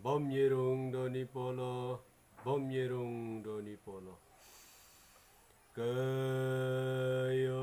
Bom yerung doni polo, bom yerung doni polo. Kayom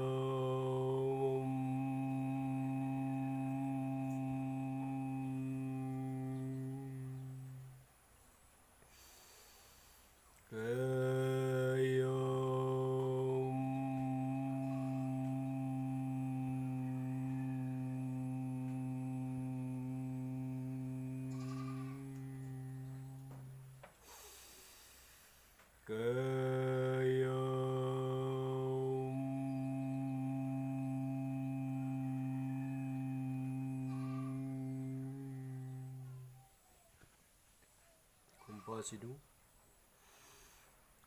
kumpasi du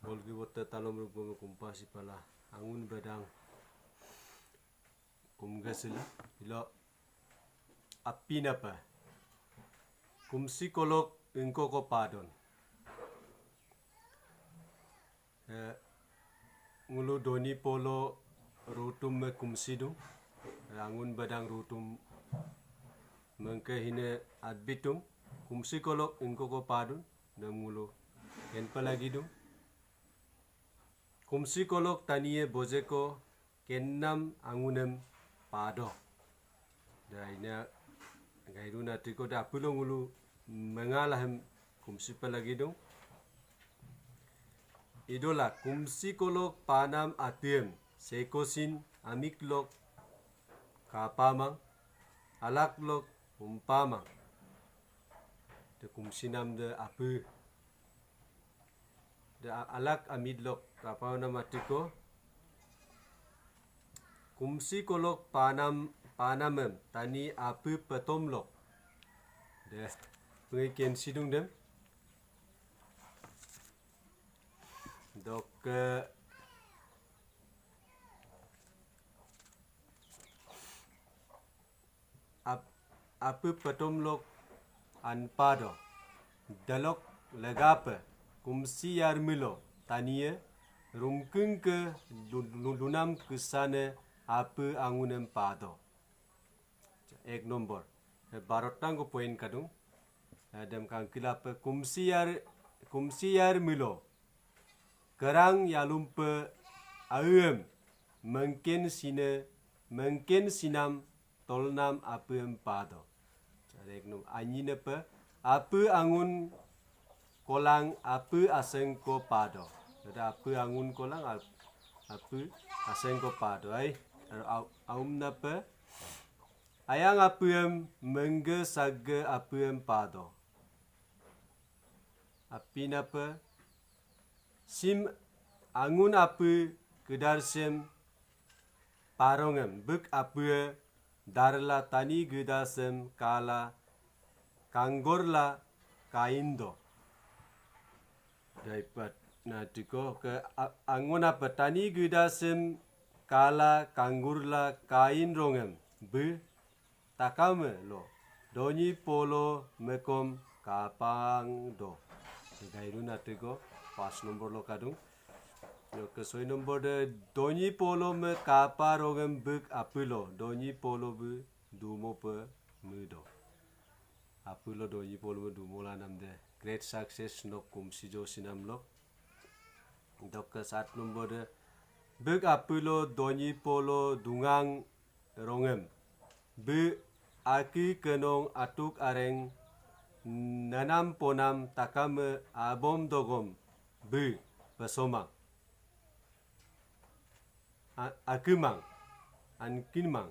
bolgi botta talom rugbo kumpasi pala angun badang kumgasila ilo api napa kumsi kolok ingko ko padon ngulu doni polo rutum me kumsi du angun badang rutum mengke hine adbitum kumsi kolok ingko ko padon namulu ken palagi du kumsi kolok taniye bojeko kennam angunem pado daina gairuna tiko da pulongulu mengalahem kumsi palagi du idola kumsi kolok panam atiem sekosin amiklok kapamang alaklok umpamang de kumsinam de apu de alak amidlok kapau namatiko kumsi kolok panamem tani apu petomlok de pengikian sidung dem dok apu petomlok anpado dalok legape kumsi yarmilo taniye rumkeng ke lunam kesane apu angunem pado ek nombor barotang ko poin kadung adam kang kilapa kumsi yarmilo kerang yalumpe awem mungkin sinam tolnam apu empado ek nom anyine pe apu angun kolang apu aseng ko pado ada apu angun kolang apu aseng ko pado ai aumna pe ayang apuem mengge sagge apuem pado apina pe sim angun apu kedar sem parongem bek apue darla tani gedasem kala kanggorla kaindo daipat natiko ke angun apa tani gedasem kala kanggurla kain rongem be takame lo doni polo mekom kapang do gairu natiko pas nombor lo kadung yo ke soi nombor de doni polo me kapa rongem bek apulo doni polo be dumo pe mudo apulo doni polo me dumo la nam de great success no kumsi jo sinam lo dok ke 7 nombor de bek apulo doni polo dungang rongem be aki kenong atuk areng nanam ponam takame abom dogom be pesomang akimang ankinmang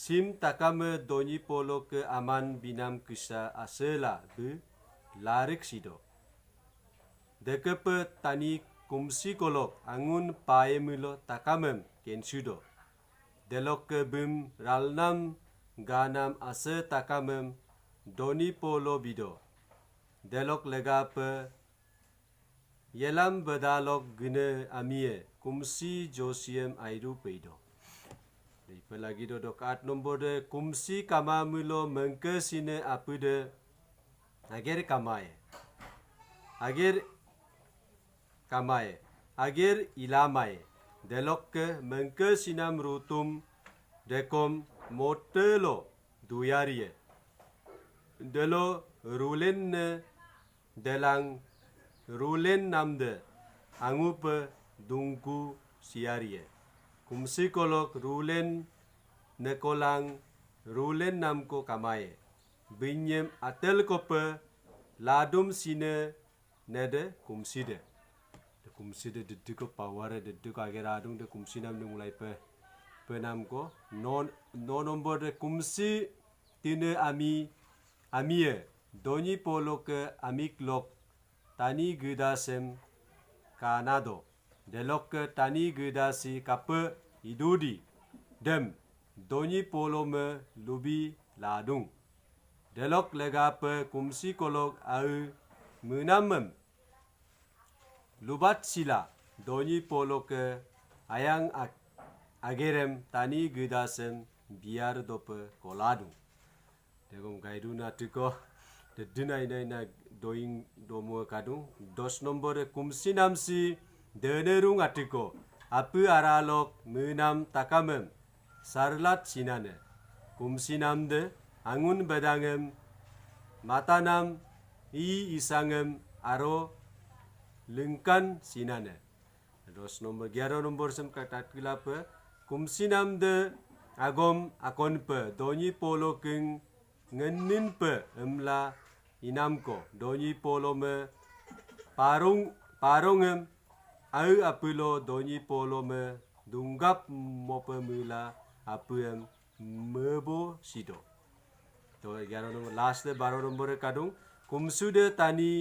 sim takame doni polo ke aman binam kisa asela be larik sido dekepe tani kumsi kolok angun paemilo takamem kensudo delok ke bim ralnam ganam ase takamem doni polo bido delok legape yelam bedalok gene amie kumsi josiem airu peido ipa lagi do dokat nombor de kumsi kamamulo mengke sine apude ager kamae ager ilamai delok ke mengke sinam rutum dekom motelo duyarie delo rulen ne delang rulen namde angupe dungku siarie. Kumsi kolok rulen ne kolang rulen namko kamaye. Binyem atel kope ladum sine nede kumside. De kumside dediko paware dediko ager adung de kumsi nam de mulai pe nam ko no nombor de kumsi tine amie doni polo ke amik lok tani gudasem kanado delok ke tani gudasi kape idudi dem doni polo me lubi ladung delok lega pe kumsi kolok au menamem lubat sila doni polo ke ayang agerem tani gudasem biar dope koladu degom gaidu na tiko de dinai nai na doing domo kadung 2 nombor kumsi namsi denerung atiko apu aralok menam takamem sarlat sinane kumsi namde angun bedangem matanam isangem aro lengkan sinane 2 nombor 11 nombor sem katat kilape kumsi namde agom akon pe doni polo keng ngenin pe emla inamko doni polo me parongem au apulo doni polo me dunggap mope mula apuem mebo sido to 11 nombor last de 12 nombor kadung kumsude tani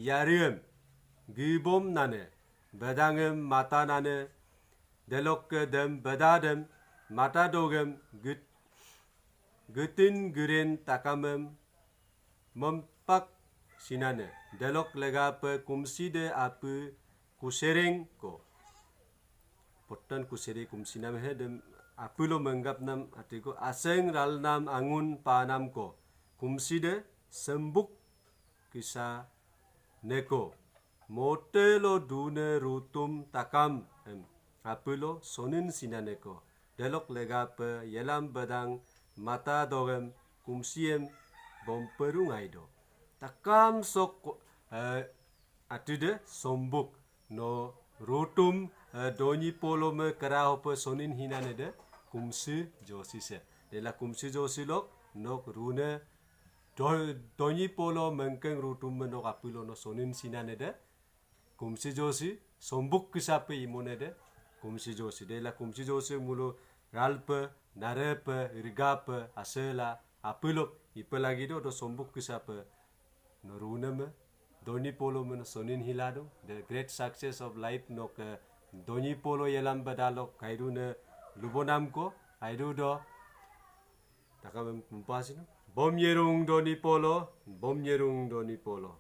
yariem gibom nane bedangem mata nane delok ke dem bedadem mata dogem gutin guren takamem mempak sinane delok lega pe kumsi de apu kusereng ko potan kuseri kumsi nam he dem apulo menggap nam atiko aseng ral nam angun panam ko kumsi de sembuk kisa neko motelo dune rutum takam apulo sonin sinane ko delok lega pe yelam badang mata dogem kumsiem bomperung aido takam sok atude sombuk no rotum doni polo me kera pe sonin hinane de kumsi josi se dela kumsi josi lok nok rune doni polo mengkeng rotum me nok apulo no sonin sinane de kumsi josi sombuk kisape imone de kumsi josi dela kumsi josi mulo ralpe narepe irgape asela apulo ipelagi do sombuk kisape no rune me doni polo me no sonin hilado the great success of life nok doni polo yelam badalok kairune lubonam ko aidu do takamem kumpasino bom yerung doni polo